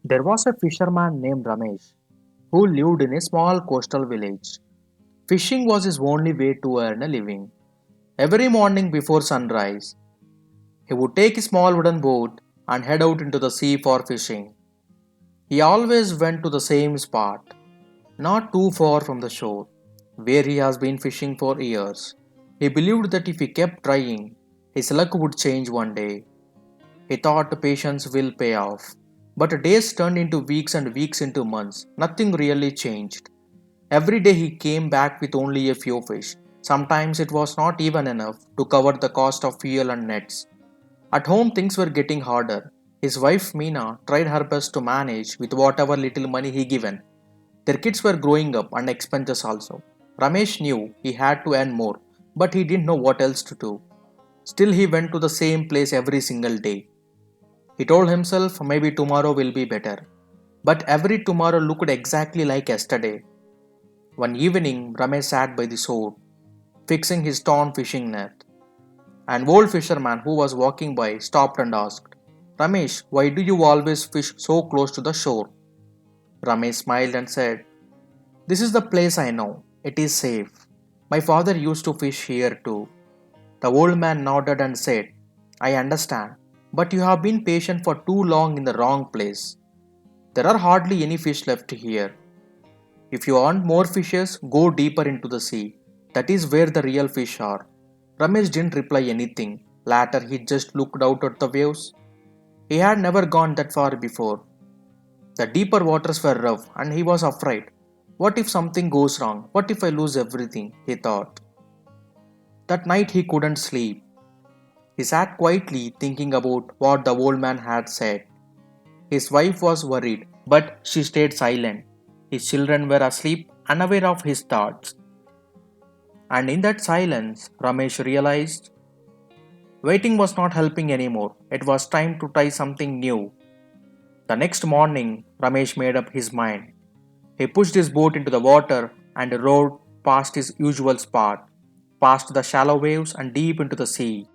There was a fisherman named Ramesh who lived in a small coastal village. Fishing was his only way to earn a living. Every morning before sunrise, he would take a small wooden boat and head out into the sea for fishing. He always went to the same spot, not too far from the shore, where he has been fishing for years. He believed that if he kept trying, his luck would change one day. He thought patience will pay off. But days turned into weeks and weeks into months. Nothing really changed. Every day he came back with only a few fish. Sometimes it was not even enough to cover the cost of fuel and nets. At home, things were getting harder. His wife Meena tried her best to manage with whatever little money he given. Their kids were growing up and expenses also. Ramesh knew he had to earn more, but he didn't know what else to do. Still, he went to the same place every single day. He told himself maybe tomorrow will be better. But every tomorrow looked exactly like yesterday. One evening, Ramesh sat by the shore, fixing his torn fishing net. An old fisherman who was walking by stopped and asked, Ramesh, why do you always fish so close to the shore? Ramesh smiled and said, This is the place I know. It is safe. My father used to fish here too. The old man nodded and said, I understand, but you have been patient for too long in the wrong place. There are hardly any fish left here. If you want more fishes, go deeper into the sea. That is where the real fish are. Ramesh didn't reply anything. Later, he just looked out at the waves. He had never gone that far before. The deeper waters were rough, and he was afraid. What if something goes wrong? What if I lose everything? He thought. That night, he couldn't sleep. He sat quietly thinking about what the old man had said. His wife was worried, but she stayed silent. His children were asleep, unaware of his thoughts. And in that silence, Ramesh realized waiting was not helping anymore. It was time to try something new. The next morning, Ramesh made up his mind. He pushed his boat into the water and rowed past his usual spot, past the shallow waves and deep into the sea.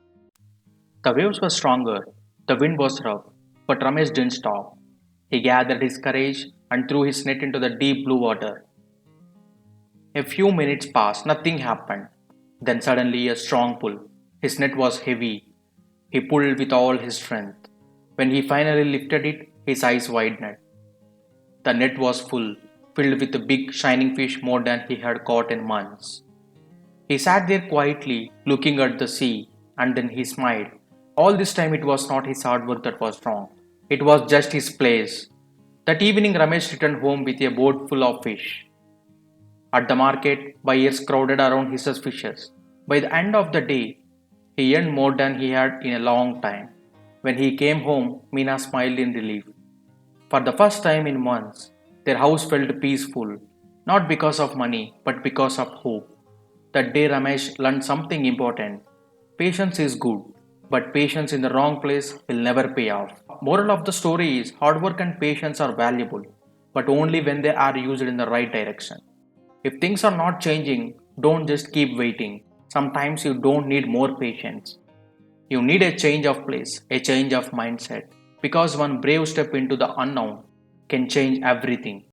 The waves were stronger, the wind was rough, but Ramesh didn't stop. He gathered his courage and threw his net into the deep blue water. A few minutes passed, nothing happened. Then suddenly a strong pull. His net was heavy. He pulled with all his strength. When he finally lifted it, his eyes widened. The net was full, filled with big shining fish more than he had caught in months. He sat there quietly, looking at the sea, and then he smiled. All this time it was not his hard work that was wrong. It was just his place. That evening Ramesh returned home with a boat full of fish. At the market, buyers crowded around his fishes. By the end of the day, he earned more than he had in a long time. When he came home, Meena smiled in relief. For the first time in months, their house felt peaceful, not because of money, but because of hope. That day, Ramesh learned something important. Patience is good, but patience in the wrong place will never pay off. Moral of the story is hard work and patience are valuable, but only when they are used in the right direction. If things are not changing, don't just keep waiting. Sometimes you don't need more patience. You need a change of place, a change of mindset. Because one brave step into the unknown can change everything.